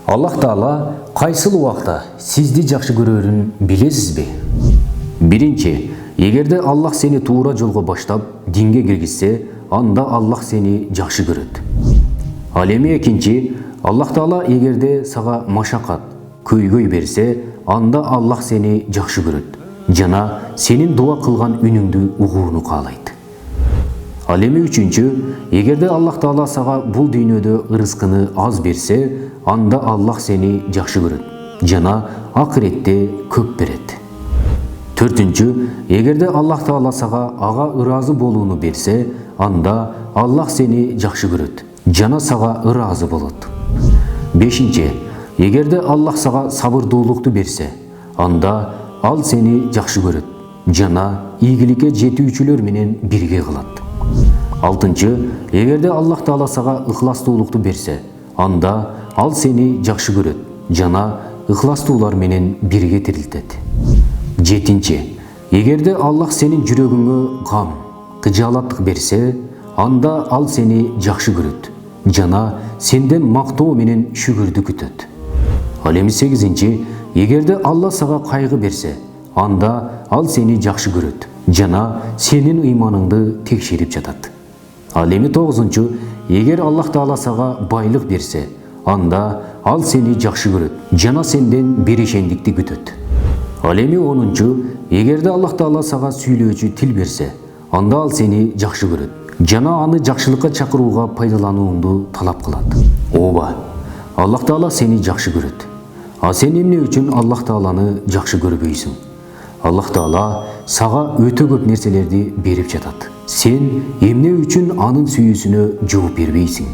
Аллах Таала кайсыл убакта сизди жакшы көрөрүн билесизби? Биринчи, эгерде Аллах сени туура жолго баштап, динге киргизсе, анда Аллах сени жакшы көрөт. Ал эми экинчи, Аллах Таала эгерде сага машакат, көйгөй берсе, анда Аллах сени жакшы көрөт жана сенин дуа кылган үнүңдү угууну каалайт. Ал эми үчүнчү, эгерде Аллах Таала сага бул дүйнөдө ырыскыны аз берсе, анда Аллах сени жакшы көрөт жана акыретте көп берет. Төртүнчү, эгерде Аллах Таала сага ага ыраазы болууну берсе, анда Аллах сени жакшы көрөт жана сага ыраазы болот. Бешинчи, эгерде Аллах сага сабырдуулукту берсе, анда ал сени жакшы көрөт жана ийгиликке жетүүчүлөр менен бирге кылат. Алтынчы, эгерде Аллах Таала сага ыхластуулукту берсе, анда ал сени жакшы көрөт жана ыхластуулар менен бирге тирилтет. Жетинчи, эгерде Аллах сенин жүрөгүңө гам, кыжаалаттык берсе, анда ал сени жакшы көрөт жана сенден мактоо менен шүгүрдү күтөт. Ал эми сегизинчи, эгерде Аллах сага кайгы берсе, анда ал сени жакшы көрөт жана сенин ыйманыңды текшерип жатат. Ал эми тогузунчу, эгер Аллах Таала сага байлык берсе, анда ал сени жакшы көрөт жана сенден берешендикти күтөт. Ал эми онунчу, эгерде Аллах Таала сага сүйлөөчү тил берсе, анда ал сени жакшы көрөт жана аны жакшылыкка чакырууга пайдаланууңду талап кылат. Ооба, Аллах Таала сени жакшы көрөт. А сен эмне үчүн Аллах Тааланы жакшы көрбөйсүң? Аллах Таала сага өтө көп нерселерди берип жатат. Сен эмне үчүн анын сүйүүсүнө жооп бербейсиң?